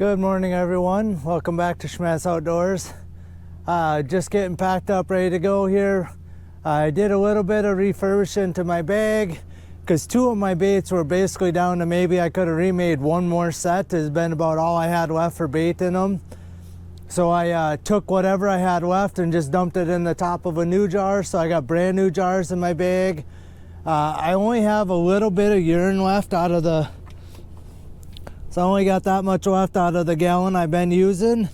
Good morning, everyone. Welcome back to Schmattz Outdoors. Just getting packed up, ready to go here. I did a little bit of refurbishing to my bag because two of my baits were basically down to maybe I could have remade one more set. Has been about all I had left for bait in them. So I took whatever I had left and just dumped it in the top of a new jar. So I got brand new jars in my bag. I only have a little bit of urine left out of the So I only got that much left out of the gallon I've been using,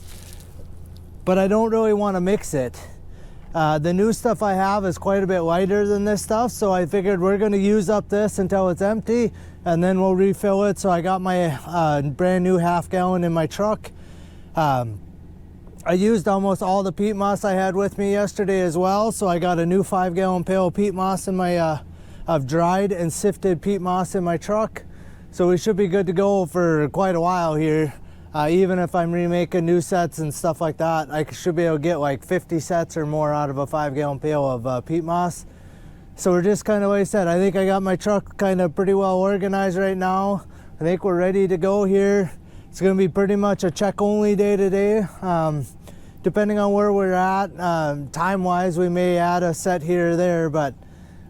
but I don't really want to mix it. The new stuff I have is quite a bit lighter than this stuff, so I figured we're going to use up this until it's empty, and then we'll refill it. So I got my brand new half gallon in my truck. I used almost all the peat moss I had with me yesterday as well, so I got a new 5-gallon pail of peat moss in my of dried and sifted peat moss in my truck. So we should be good to go for quite a while here. Even if I'm remaking new sets and stuff like that, I should be able to get like 50 sets or more out of a 5-gallon pail of peat moss. So we're just kind of, like I said, I think I got my truck kind of pretty well organized right now. I think we're ready to go here. It's going to be pretty much a check only day today. Depending on where we're at, time wise, we may add a set here or there, but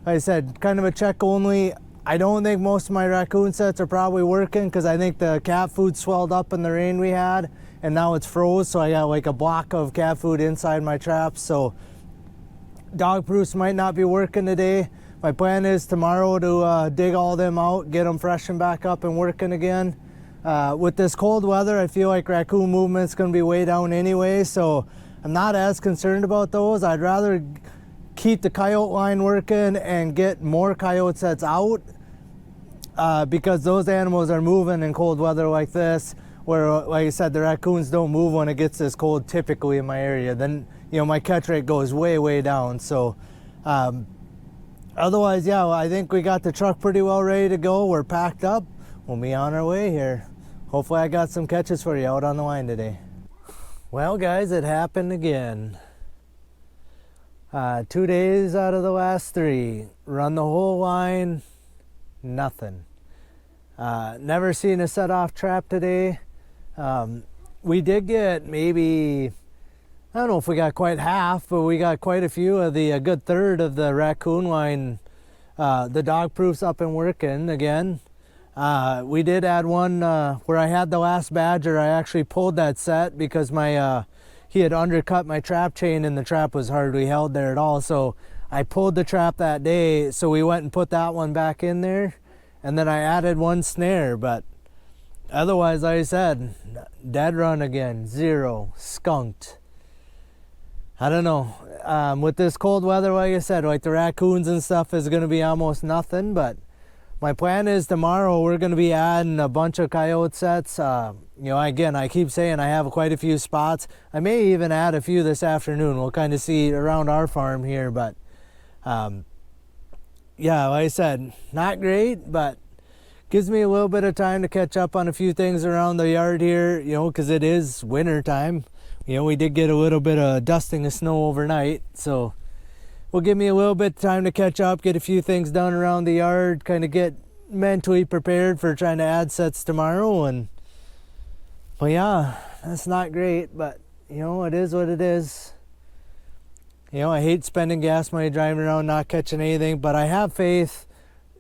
like I said, kind of a check only. I don't think most of my raccoon sets are probably working because I think the cat food swelled up in the rain we had and now it's froze, so I got like a block of cat food inside my traps. So dog proofs might not be working today. My plan is tomorrow to dig all them out, get them freshened back up and working again. With this cold weather, I feel like raccoon movement's going to be way down anyway, so I'm not as concerned about those. I'd rather keep the coyote line working and get more coyote sets out. Because those animals are moving in cold weather like this, where, like I said, the raccoons don't move when it gets this cold typically in my area. Then, you know, my catch rate goes way, way down. So, otherwise, yeah, I think we got the truck pretty well ready to go. We're packed up. We'll be on our way here. Hopefully I got some catches for you out on the line today. Well, guys, it happened again. 2 days out of the last 3. Run the whole line. Nothing. Never seen a set off trap today. We did get maybe, I don't know if we got quite half, but we got quite a few of a good third of the raccoon line. The dog proof's up and working again. We did add one where I had the last badger. I actually pulled that set because he had undercut my trap chain and the trap was hardly held there at all. So I pulled the trap that day, so we went and put that one back in there, and then I added one snare. But otherwise, like I said, dead run again, 0, skunked. I don't know. With this cold weather, like I said, like the raccoons and stuff is going to be almost nothing. But my plan is tomorrow we're going to be adding a bunch of coyote sets. You know, again, I keep saying I have quite a few spots. I may even add a few this afternoon. We'll kind of see around our farm here, but yeah, like I said, not great, but gives me a little bit of time to catch up on a few things around the yard here, you know, because it is winter time. You know, we did get a little bit of dusting of snow overnight, so will give me a little bit of time to catch up, get a few things done around the yard, kind of get mentally prepared for trying to add sets tomorrow. And well, yeah, that's not great, but you know, it is what it is. You know, I hate spending gas money driving around not catching anything, but I have faith.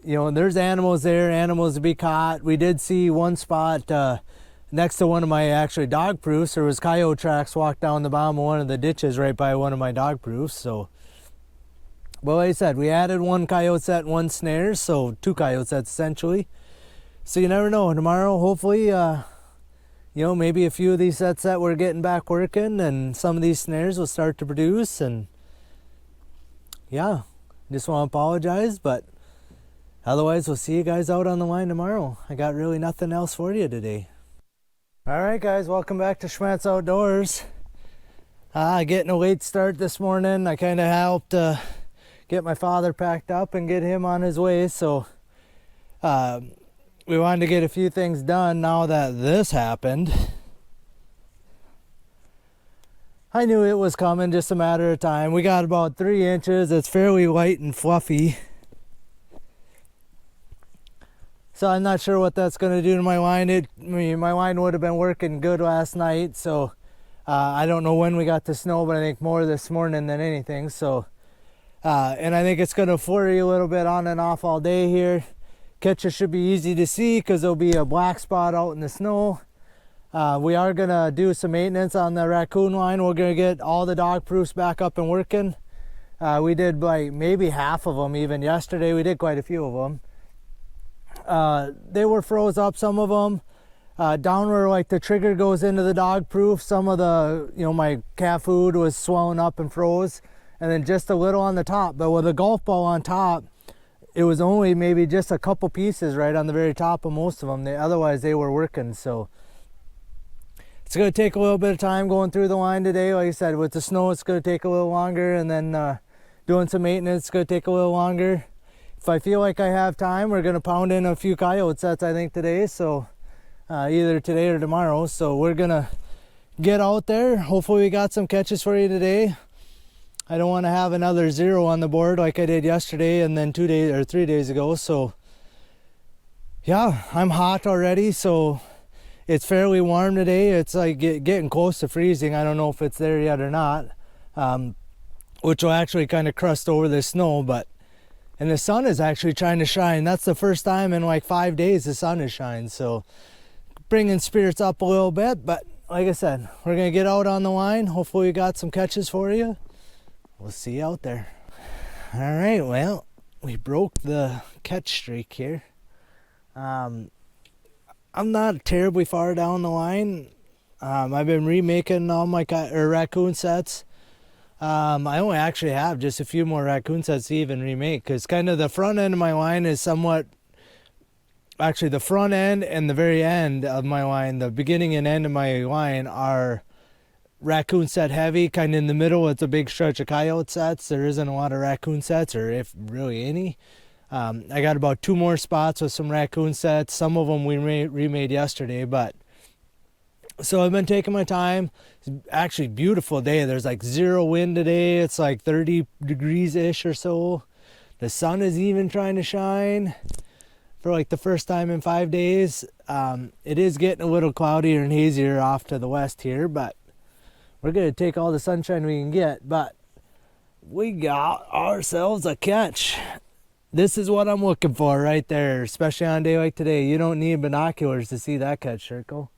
You know, there's animals there, animals to be caught. We did see one spot next to one of my actually dog proofs. There was coyote tracks walked down the bottom of one of the ditches right by one of my dog proofs. So, well, like I said, we added one coyote set and one snare, so 2 coyote sets essentially. So you never know. Tomorrow, hopefully, you know, maybe a few of these sets that we're getting back working and some of these snares will start to produce. And yeah, just want to apologize, but otherwise we'll see you guys out on the line tomorrow. I got really nothing else for you today. All right, guys, welcome back to Schmattz Outdoors. Getting a late start this morning. I kind of helped get my father packed up and get him on his way, so we wanted to get a few things done now that this happened. I knew it was coming, just a matter of time. We got about 3 inches. It's fairly light and fluffy. So I'm not sure what that's going to do to my line. My line would have been working good last night, so I don't know when we got the snow, but I think more this morning than anything. So, and I think it's going to flurry a little bit on and off all day here. Catches should be easy to see because there'll be a black spot out in the snow. We are going to do some maintenance on the raccoon line. We're going to get all the dog proofs back up and working. We did like maybe half of them even yesterday. We did quite a few of them. They were froze up, some of them. Down where like the trigger goes into the dog proof, some of the, my cat food was swelling up and froze. And then just a little on the top. But with a golf ball on top, it was only maybe just a couple pieces right on the very top of most of them. Otherwise they were working. So it's going to take a little bit of time going through the line today. Like I said, with the snow, it's going to take a little longer. And then doing some maintenance, it's going to take a little longer. If I feel like I have time, we're going to pound in a few coyote sets, I think, today. So either today or tomorrow. So we're going to get out there. Hopefully we got some catches for you today. I don't want to have another 0 on the board like I did yesterday and then 2 days or 3 days ago. So yeah, I'm hot already. So it's fairly warm today. It's like getting close to freezing. I don't know if it's there yet or not, which will actually kind of crust over the snow. And the sun is actually trying to shine. That's the first time in like 5 days the sun has shined. So bringing spirits up a little bit. But like I said, we're going to get out on the line. Hopefully we got some catches for you. We'll see you out there. All right, well, we broke the catch streak here. I'm not terribly far down the line. I've been remaking all my raccoon sets. I only actually have just a few more raccoon sets to even remake, because kind of the front end of my line is somewhat, actually the front end and the very end of my line, the beginning and end of my line are raccoon set heavy. Kind of in the middle it's a big stretch of coyote sets. There isn't a lot of raccoon sets, or if really any. I got about 2 more spots with some raccoon sets. Some of them we remade yesterday, but so I've been taking my time. It's actually a beautiful day. There's like 0 wind today. It's like 30 degrees-ish or so. The sun is even trying to shine for like the first time in 5 days. It is getting a little cloudier and hazier off to the west here, but we're going to take all the sunshine we can get. But we got ourselves a catch. This is what I'm looking for right there, especially on a day like today. You don't need binoculars to see that catch, Circle.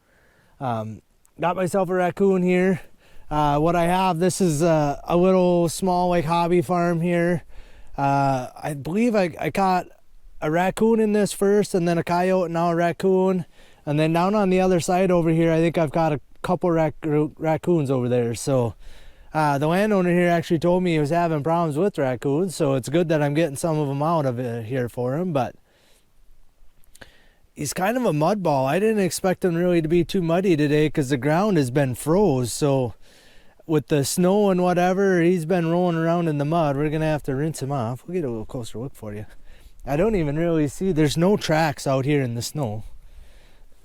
Got myself a raccoon here. What I have, this is a little small like hobby farm here. I believe I caught a raccoon in this first, and then a coyote, and now a raccoon. And then down on the other side over here, I think I've got a couple raccoons over there. So the landowner here actually told me he was having problems with raccoons, so it's good that I'm getting some of them out of it here for him. But he's kind of a mud ball. I didn't expect him really to be too muddy today because the ground has been froze. So with the snow and whatever, he's been rolling around in the mud. We're going to have to rinse him off. We'll get a little closer look for you. I don't even really see, there's no tracks out here in the snow.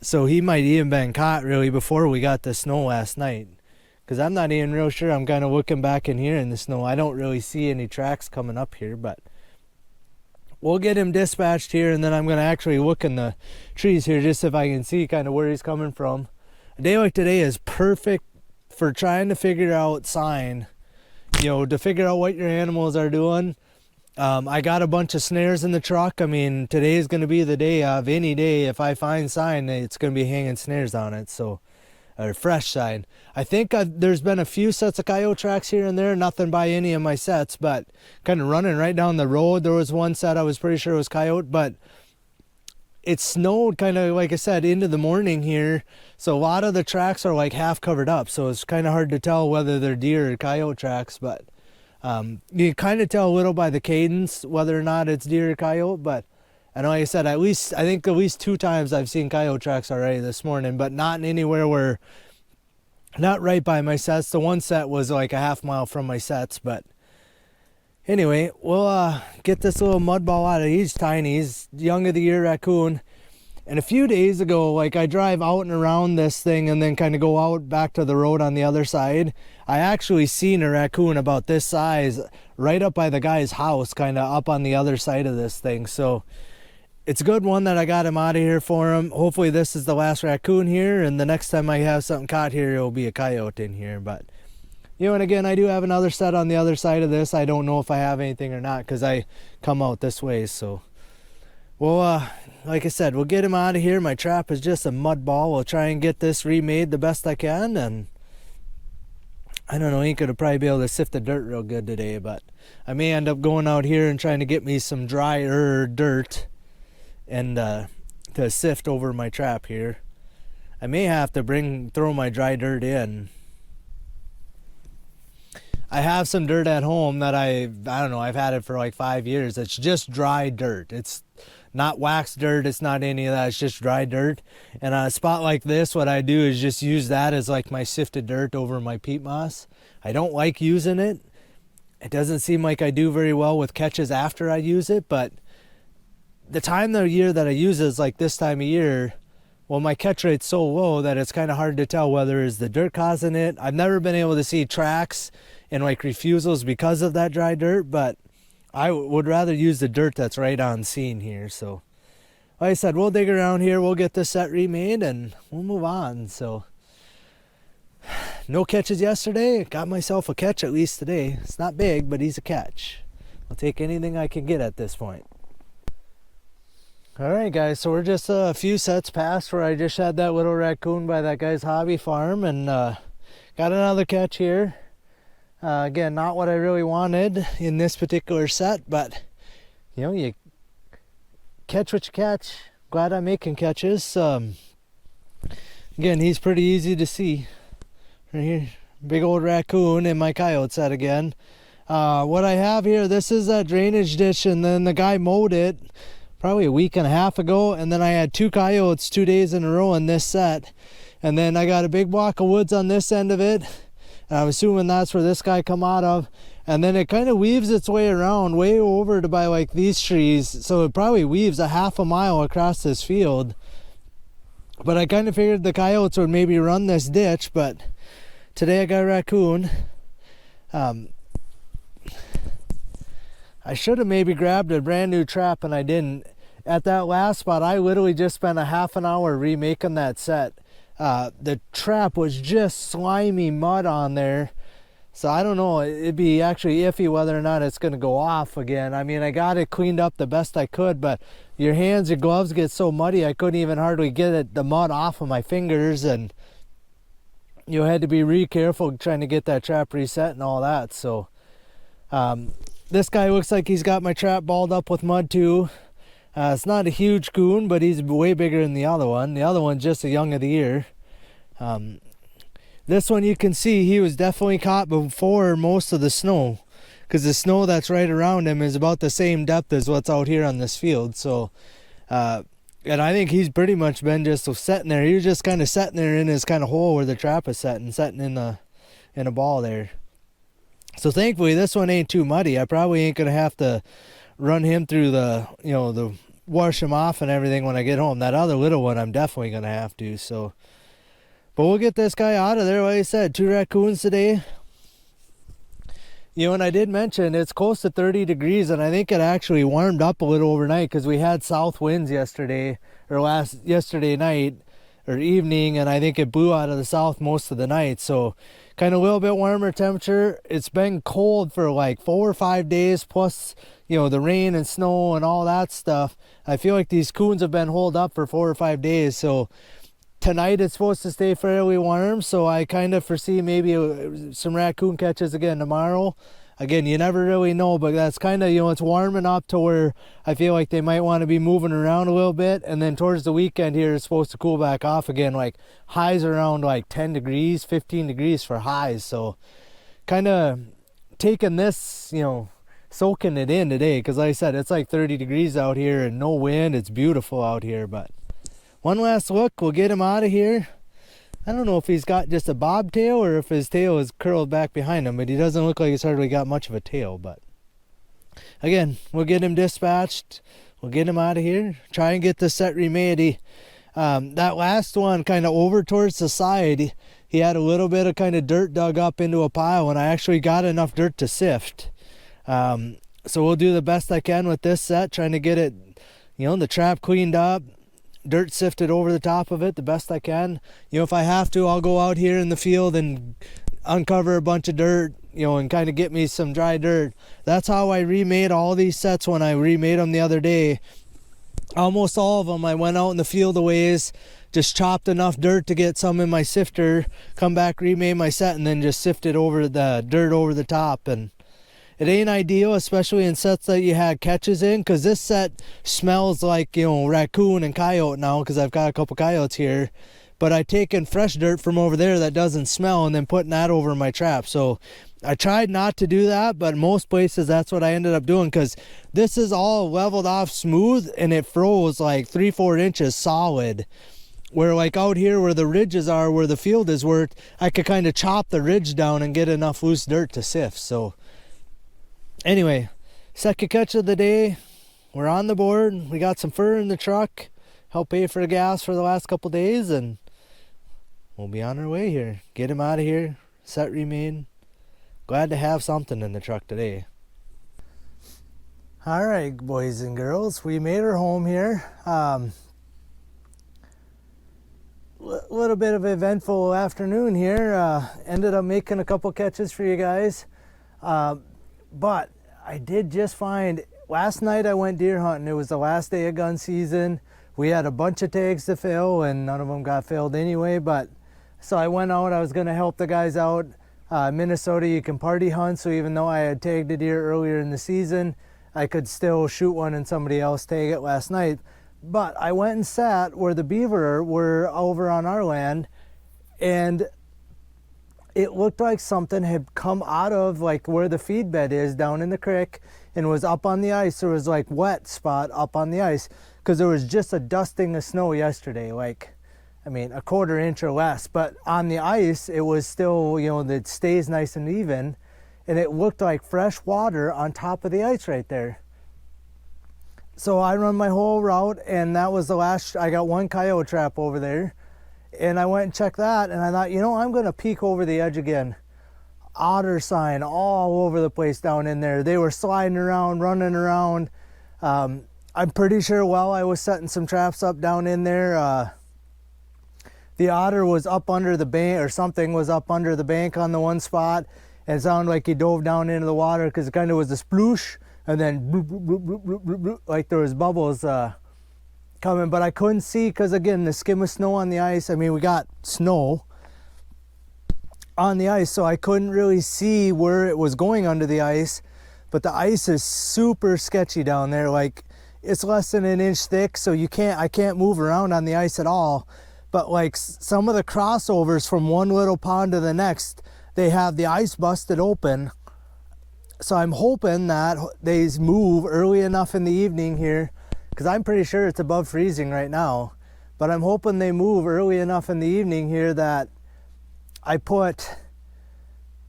So he might even been caught really before we got the snow last night. Because I'm not even real sure. I'm kind of looking back in here in the snow. I don't really see any tracks coming up here, but we'll get him dispatched here, and then I'm going to actually look in the trees here just if I can see kind of where he's coming from. A day like today is perfect for trying to figure out sign, to figure out what your animals are doing. I got a bunch of snares in the truck. I mean, today is going to be the day of any day. If I find sign, it's going to be hanging snares on it. So, or fresh sign. I think there's been a few sets of coyote tracks here and there. Nothing by any of my sets, but kind of running right down the road. There was one set I was pretty sure was coyote, but it snowed kind of, like I said, into the morning here. So a lot of the tracks are like half covered up. So it's kind of hard to tell whether they're deer or coyote tracks, but you kind of tell a little by the cadence whether or not it's deer or coyote. But and like I said, I think at least 2 times I've seen coyote tracks already this morning, but not anywhere where, not right by my sets. The one set was like a half mile from my sets, but anyway, we'll get this little mud ball out of. He's tiny. He's young of the year raccoon. And a few days ago, like I drive out and around this thing and then kind of go out back to the road on the other side. I actually seen a raccoon about this size right up by the guy's house, kind of up on the other side of this thing. So it's a good one that I got him out of here for him. Hopefully this is the last raccoon here, and the next time I have something caught here, it'll be a coyote in here. But, you know, and again, I do have another set on the other side of this. I don't know if I have anything or not because I come out this way. So, well, like I said, we'll get him out of here. My trap is just a mud ball. We'll try and get this remade the best I can, and I don't know, he could have probably be able to sift the dirt real good today, but I may end up going out here and trying to get me some drier dirt and to sift over my trap here. I may have to throw my dry dirt in. I have some dirt at home that I don't know, I've had it for like 5 years. It's just dry dirt. It's not waxed dirt, it's not any of that, it's just dry dirt. And on a spot like this, what I do is just use that as like my sifted dirt over my peat moss. I don't like using it. It doesn't seem like I do very well with catches after I use it, but the time of the year that I use it is like this time of year. Well, my catch rate's so low that it's kind of hard to tell whether it's the dirt causing it. I've never been able to see tracks and like refusals because of that dry dirt, but I would rather use the dirt that's right on scene here. So like I said, we'll dig around here, we'll get this set remade, and we'll move on. So no catches yesterday. Got myself a catch at least today. It's not big, but he's a catch. I'll take anything I can get at this point. Alright guys, so we're just a few sets past where I just had that little raccoon by that guy's hobby farm, and got another catch here. Again, not what I really wanted in this particular set, but you know, you catch what you catch. Glad I'm making catches. Again, he's pretty easy to see. Right here, big old raccoon in my coyote set again. What I have here, this is that drainage ditch, and then the guy mowed it probably a week and a half ago, and then I had 2 coyotes 2 days in a row in this set, and then I got a big block of woods on this end of it, and I'm assuming that's where this guy come out of, and then it kind of weaves its way around way over to by like these trees, so it probably weaves a half a mile across this field. But I kind of figured the coyotes would maybe run this ditch, but today I got a raccoon. I should have maybe grabbed a brand new trap, and I didn't. At that last spot, I literally just spent a half an hour remaking that set. The trap was just slimy mud on there. So I don't know, it'd be actually iffy whether or not it's going to go off again. I mean, I got it cleaned up the best I could, but your hands, your gloves get so muddy, I couldn't even hardly get the mud off of my fingers, and you had to be really careful trying to get that trap reset and all that. So this guy looks like he's got my trap balled up with mud too. It's not a huge coon, but he's way bigger than the other one. The other one's just a young of the year. This one you can see he was definitely caught before most of the snow, because the snow that's right around him is about the same depth as what's out here on this field. So and I think he's pretty much been just sitting there. He was just kind of sitting there in his kind of hole where the trap is sitting in a ball there. So thankfully this one ain't too muddy. I probably ain't gonna have to run him through the wash him off and everything when I get home. That other little one I'm definitely gonna have to. So, but we'll get this guy out of there. Like I said, 2 raccoons today. You know, and I did mention it's close to 30 degrees, and I think it actually warmed up a little overnight because we had south winds yesterday night or evening, and I think it blew out of the south most of the night. So kind of a little bit warmer temperature. It's been cold for like 4 or 5 days, plus the rain and snow and all that stuff. I feel like these coons have been holed up for 4 or 5 days. So tonight it's supposed to stay fairly warm, so I kind of foresee maybe some raccoon catches again tomorrow. Again, you never really know, but that's kind of, it's warming up to where I feel like they might want to be moving around a little bit, and then towards the weekend here it's supposed to cool back off again, like highs around like 10 degrees, 15 degrees for highs. So kind of taking this, soaking it in today, because like I said, it's like 30 degrees out here and no wind. It's beautiful out here. But one last look, we'll get him out of here. I don't know if he's got just a bobtail or if his tail is curled back behind him, but he doesn't look like he's hardly got much of a tail. But again, we'll get him dispatched. We'll get him out of here. Try and get the set remade. That last one kind of over towards the side, he had a little bit of kind of dirt dug up into a pile, and I actually got enough dirt to sift. So we'll do the best I can with this set, trying to get it You know, the trap cleaned up, dirt sifted over the top of it the best I can. You know, if I have to, I'll go out here in the field and uncover a bunch of dirt, you know, and kind of get me some dry dirt. That's how I remade all these sets when I remade them the other day. Almost all of them, I went out in the field a ways, just chopped enough dirt to get some in my sifter, come back, remade my set, and then just sifted over the dirt over the top. And it ain't ideal, especially in sets that you had catches in, because this set smells like, you know, raccoon and coyote now, because I've got a couple coyotes here. But I taken fresh dirt from over there that doesn't smell and then putting that over my trap. So I tried not to do that, but most places that's what I ended up doing, because this is all leveled off smooth and it froze like 3-4 inches solid. Where like out here where the ridges are, where the field is worked, I could kind of chop the ridge down and get enough loose dirt to sift. So anyway, second catch of the day. We're on the board. We got some fur in the truck. Help pay for the gas for the last couple days, and we'll be on our way here. Get him out of here. Set remade. Glad to have something in the truck today. All right, boys and girls, we made her home here. Little bit of an eventful afternoon here. Ended up making a couple catches for you guys. But I did just find, last night I went deer hunting. It was the last day of gun season. We had a bunch of tags to fill and none of them got filled anyway. But so I went out, I was gonna help the guys out. Minnesota, you can party hunt. So even though I had tagged a deer earlier in the season, I could still shoot one and somebody else tag it last night. But I went and sat where the beaver were over on our land, and it looked like something had come out of like where the feed bed is down in the creek and was up on the ice. There was like wet spot up on the ice because there was just a dusting of snow yesterday, like, I mean, a 1/4 inch or less. But on the ice, it was still, you know, it stays nice and even, and it looked like fresh water on top of the ice right there. So I run my whole route, and that was the last. I got one coyote trap over there, and I went and checked that, and I thought, you know, I'm going to peek over the edge again. Otter sign all over the place down in there. They were sliding around, running around. I'm pretty sure while I was setting some traps up down in there, the otter was up under the bank, or something was up under the bank on the one spot, and it sounded like he dove down into the water because it kind of was a sploosh. And then bloop, bloop, bloop, bloop, bloop, bloop, bloop, like there was bubbles coming, but I couldn't see because, again, the skim of snow on the ice. I mean, we got snow on the ice, so I couldn't really see where it was going under the ice. But the ice is super sketchy down there. Like, it's less than an inch thick, so I can't move around on the ice at all. But like some of the crossovers from one little pond to the next, they have the ice busted open. So I'm hoping that they move early enough in the evening here, because I'm pretty sure it's above freezing right now. But I'm hoping they move early enough in the evening here that I put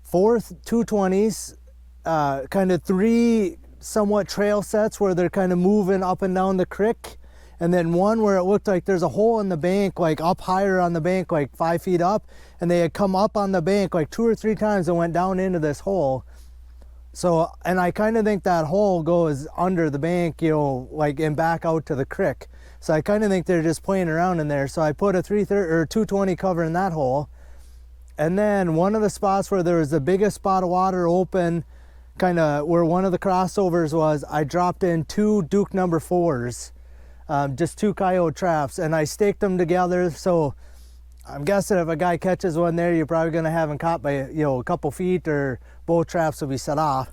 4 220s, kind of 3 somewhat trail sets where they're kind of moving up and down the creek, and then one where it looked like there's a hole in the bank, like up higher on the bank, like 5 feet up, and they had come up on the bank like 2 or 3 times and went down into this hole. So, and I kind of think that hole goes under the bank, you know, like, and back out to the creek. So I kind of think they're just playing around in there. So I put a 220 cover in that hole. And then one of the spots where there was the biggest spot of water open, kind of where one of the crossovers was, I dropped in 2 Duke number 4s, just 2 coyote traps, and I staked them together. So I'm guessing if a guy catches one there, you're probably going to have him caught by, you know, a couple feet, or both traps will be set off.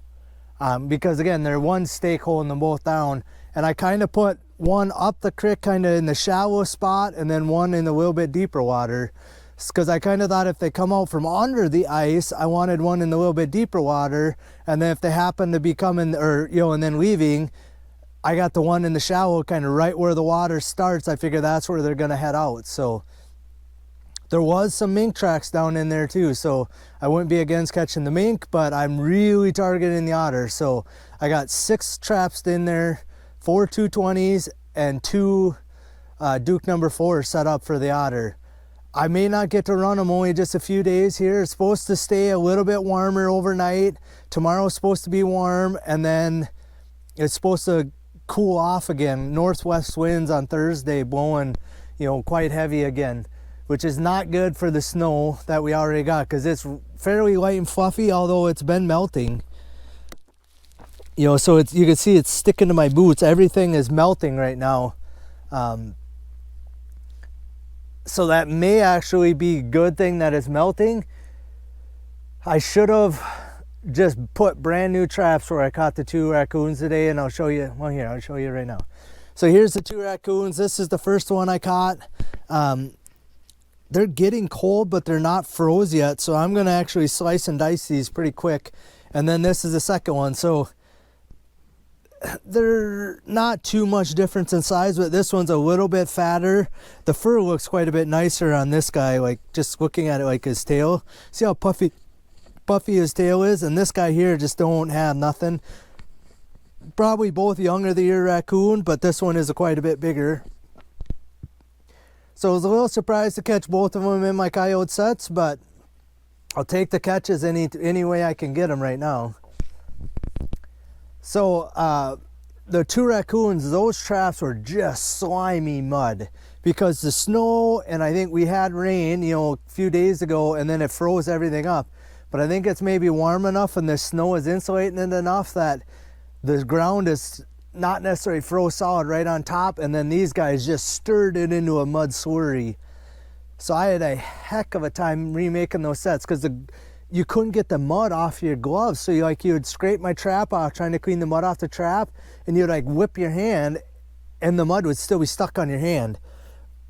Because again, they're one stake holding them both down. And I kind of put one up the creek, kind of in the shallow spot, and then one in the little bit deeper water. Because I kind of thought if they come out from under the ice, I wanted one in the little bit deeper water. And then if they happen to be coming, or, you know, and then leaving, I got the one in the shallow, kind of right where the water starts. I figure that's where they're going to head out. So there was some mink tracks down in there too, so I wouldn't be against catching the mink, but I'm really targeting the otter. So I got 6 traps in there, 4 220s, and 2 Duke number 4 set up for the otter. I may not get to run them, only just a few days here. It's supposed to stay a little bit warmer overnight. Tomorrow's supposed to be warm, and then it's supposed to cool off again. Northwest winds on Thursday blowing, you know, quite heavy again, which is not good for the snow that we already got, because it's fairly light and fluffy, although it's been melting. You know, so it's, you can see it's sticking to my boots. Everything is melting right now. So that may actually be a good thing that it's melting. I should have just put brand new traps where I caught the 2 raccoons today, and I'll show you. Well, here, I'll show you right now. So here's the 2 raccoons. This is the first one I caught. They're getting cold, but they're not froze yet, so I'm gonna actually slice and dice these pretty quick. And then this is the second one. So they're not too much difference in size, but this one's a little bit fatter. The fur looks quite a bit nicer on this guy, like just looking at it, like his tail. See how puffy his tail is? And this guy here just don't have nothing. Probably both young of the year raccoon, but this one is quite a bit bigger. So I was a little surprised to catch both of them in my coyote sets, but I'll take the catches any way I can get them right now. So the 2 raccoons, those traps were just slimy mud because the snow, and I think we had rain, you know, a few days ago, and then it froze everything up. But I think it's maybe warm enough and the snow is insulating it enough that the ground is not necessarily froze solid right on top, and then these guys just stirred it into a mud slurry. So I had a heck of a time remaking those sets because you couldn't get the mud you your gloves. So you would scrape my trap off trying to clean the mud off the trap, and you'd like whip your hand and the mud would still be stuck on your hand.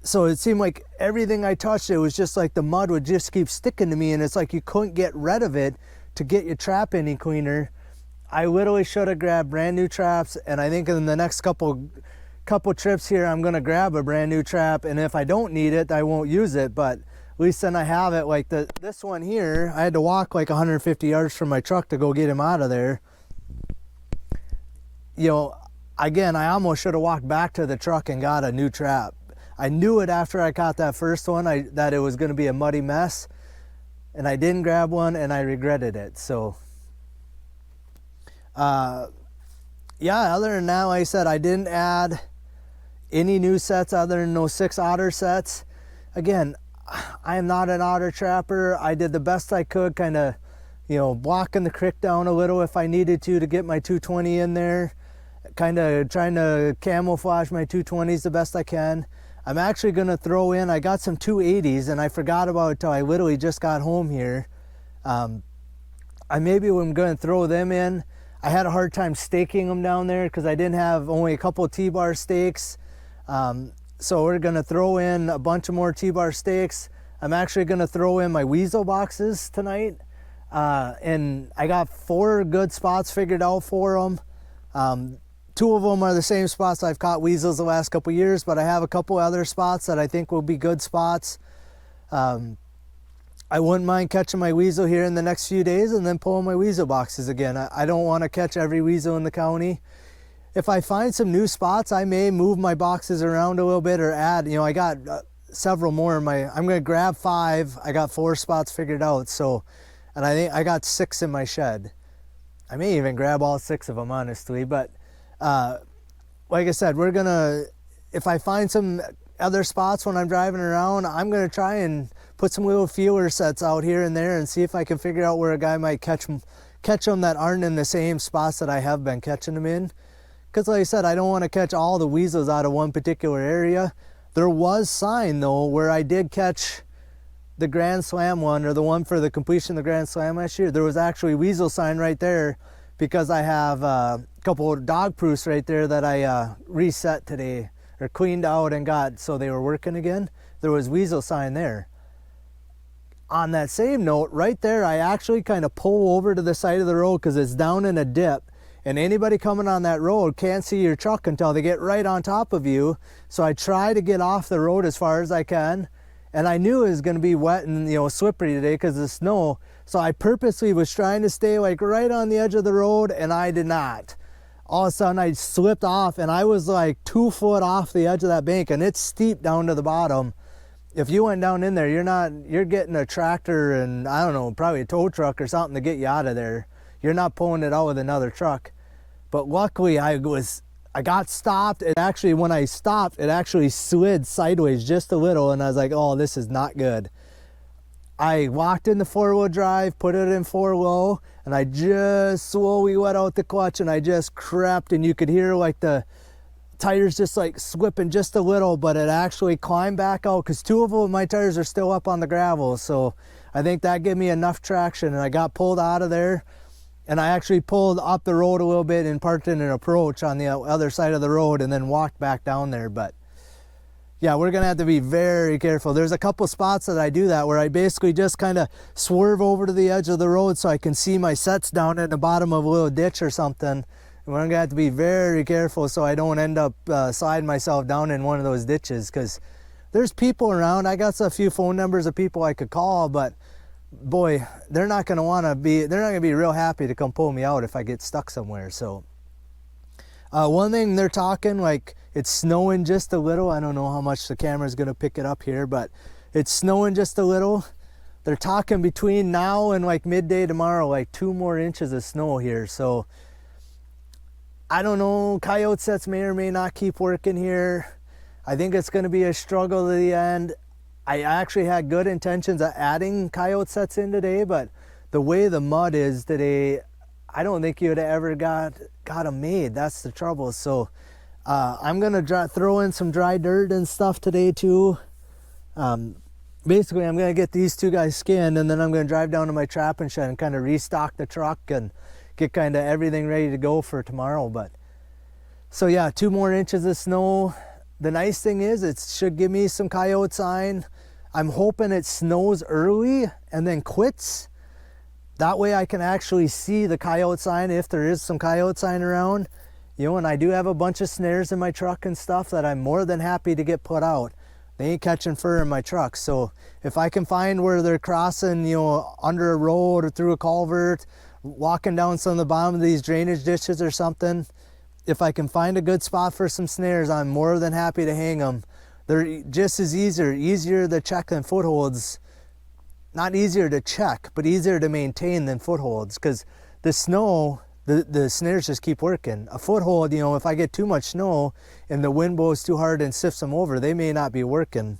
So it seemed like everything I touched, it was just like the mud would just keep sticking to me, and it's like you couldn't get rid of it to get your trap any cleaner. I literally should have grabbed brand new traps, and I think in the next couple trips here I'm gonna grab a brand new trap, and if I don't need it I won't use it, but at least then I have it. Like this one here, I had to walk like 150 yards from my truck to go get him out of there. You know, again, I almost should have walked back to the truck and got a new trap. I knew it after I caught that first one that it was going to be a muddy mess, and I didn't grab one, and I regretted it. So yeah, other than that, like I said, I didn't add any new sets other than those 6 otter sets. Again, I am not an otter trapper. I did the best I could, kind of, you know, blocking the creek down a little if I needed to get my 220 in there, kind of trying to camouflage my 220s the best I can. I'm actually going to throw in, I got some 280s, and I forgot about it till I literally just got home here. I maybe am going to throw them in. I had a hard time staking them down there because I didn't have only a couple of T-bar stakes. So we're going to throw in a bunch of more T-bar stakes. I'm actually going to throw in my weasel boxes tonight. And I got 4 good spots figured out for them. 2 of them are the same spots I've caught weasels the last couple years, but I have a couple other spots that I think will be good spots. I wouldn't mind catching my weasel here in the next few days and then pulling my weasel boxes again. I don't want to catch every weasel in the county. If I find some new spots, I may move my boxes around a little bit or add, you know, I got several more in I'm going to grab 5. I got 4 spots figured out. So, and I think I got 6 in my shed. I may even grab all 6 of them, honestly, but like I said, we're gonna, if I find some other spots when I'm driving around, I'm gonna try and put some little feeler sets out here and there and see if I can figure out where a guy might catch them that aren't in the same spots that I have been catching them in. Because like I said, I don't want to catch all the weasels out of one particular area. There was sign though where I did catch the Grand Slam one, or the one for the completion of the Grand Slam last year. There was actually weasel sign right there because I have a couple of dog proofs right there that I reset today, or cleaned out and got so they were working again. There was weasel sign there. On that same note, right there, I actually kind of pull over to the side of the road because it's down in a dip, and anybody coming on that road can't see your truck until they get right on top of you. So I try to get off the road as far as I can, and I knew it was going to be wet and, you know, slippery today because of the snow. So I purposely was trying to stay like right on the edge of the road, and I did not. All of a sudden I slipped off, and I was like 2 foot off the edge of that bank, and it's steep down to the bottom. If you went down in there, you're getting a tractor and, I don't know, probably a tow truck or something to get you out of there. You're not pulling it out with another truck. But luckily I was I got stopped. It actually, when I stopped, it actually slid sideways just a little, and I was like, oh, this is not good. I walked into 4-wheel drive, put it in 4-wheel, and I just slowly let out the clutch, and I just crept, and you could hear like the tires just like slipping just a little, but it actually climbed back out because 2 of my tires are still up on the gravel. So I think that gave me enough traction, and I got pulled out of there. And I actually pulled up the road a little bit and parked in an approach on the other side of the road and then walked back down there. But yeah, we're gonna have to be very careful. There's a couple spots that I do that where I basically just kind of swerve over to the edge of the road so I can see my sets down at the bottom of a little ditch or something. And we're gonna have to be very careful so I don't end up sliding myself down in one of those ditches, because there's people around. I got a few phone numbers of people I could call, but boy, they're not gonna be real happy to come pull me out if I get stuck somewhere. So one thing they're talking, like, it's snowing just a little. I don't know how much the camera's gonna pick it up here, but it's snowing just a little. They're talking between now and like midday tomorrow, like 2 more inches of snow here. So I don't know, coyote sets may or may not keep working here. I think it's gonna be a struggle to the end. I actually had good intentions of adding coyote sets in today, but the way the mud is today, I don't think you'd ever got them made. That's the trouble. So I'm gonna throw in some dry dirt and stuff today too. Basically, I'm gonna get these 2 guys skinned, and then I'm gonna drive down to my trapping shed and kind of restock the truck and get kind of everything ready to go for tomorrow. But so yeah, 2 more inches of snow. The nice thing is it should give me some coyote sign. I'm hoping it snows early and then quits. That way I can actually see the coyote sign if there is some coyote sign around. You know, and I do have a bunch of snares in my truck and stuff that I'm more than happy to get put out. They ain't catching fur in my truck. So if I can find where they're crossing, you know, under a road or through a culvert, walking down some of the bottom of these drainage ditches or something, if I can find a good spot for some snares, I'm more than happy to hang them. They're just as easier to check than footholds. Not easier to check, but easier to maintain than footholds, because the snow, the snares just keep working. A foothold, you know, if I get too much snow and the wind blows too hard and sifts them over, they may not be working.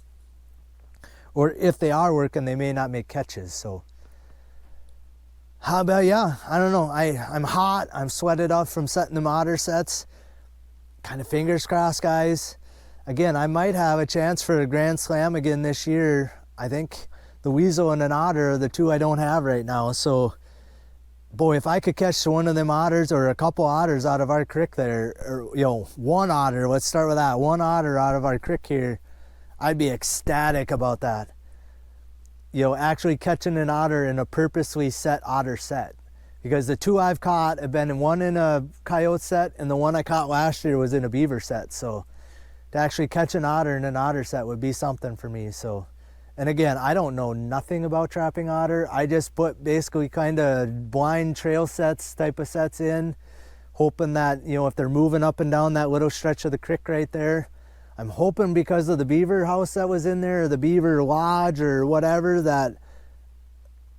Or if they are working, they may not make catches. So how about, yeah, I don't know. I'm hot. I'm sweated up from setting them otter sets. Kind of fingers crossed, guys. Again, I might have a chance for a Grand Slam again this year. I think the weasel and an otter are the 2 I don't have right now. So, boy, if I could catch one of them otters or a couple otters out of our creek there, or, you know, 1 otter, let's start with that. 1 otter out of our creek here, I'd be ecstatic about that. You know, actually catching an otter in a purposely set otter set, because the 2 I've caught have been one in a coyote set, and the one I caught last year was in a beaver set. So to actually catch an otter in an otter set would be something for me. So, and again, I don't know nothing about trapping otter. I just put basically kind of blind trail sets type of sets in, hoping that, you know, if they're moving up and down that little stretch of the creek right there, I'm hoping because of the beaver house that was in there, or the beaver lodge or whatever, that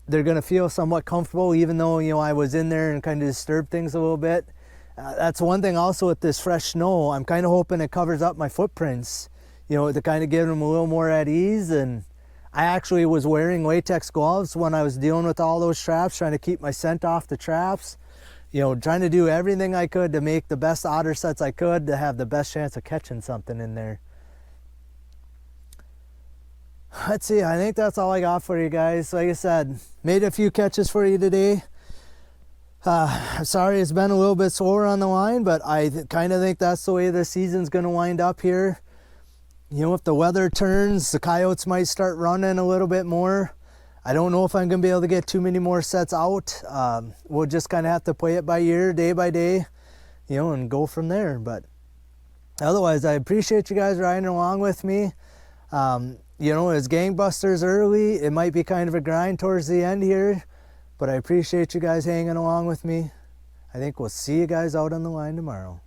they're gonna feel somewhat comfortable, even though, you know, I was in there and kind of disturbed things a little bit. That's one thing also with this fresh snow. I'm kind of hoping it covers up my footprints, you know, to kind of give them a little more at ease. And I actually was wearing latex gloves when I was dealing with all those traps, trying to keep my scent off the traps. You know, trying to do everything I could to make the best otter sets I could to have the best chance of catching something in there. Let's see, I think that's all I got for you guys. Like I said, made a few catches for you today. Sorry it's been a little bit slower on the line, but I kind of think that's the way the season's going to wind up here. You know, if the weather turns, the coyotes might start running a little bit more. I don't know if I'm going to be able to get too many more sets out. We'll just kind of have to play it by ear, day by day, you know, and go from there. But otherwise, I appreciate you guys riding along with me. You know, it's gangbusters early. It might be kind of a grind towards the end here, but I appreciate you guys hanging along with me. I think we'll see you guys out on the line tomorrow.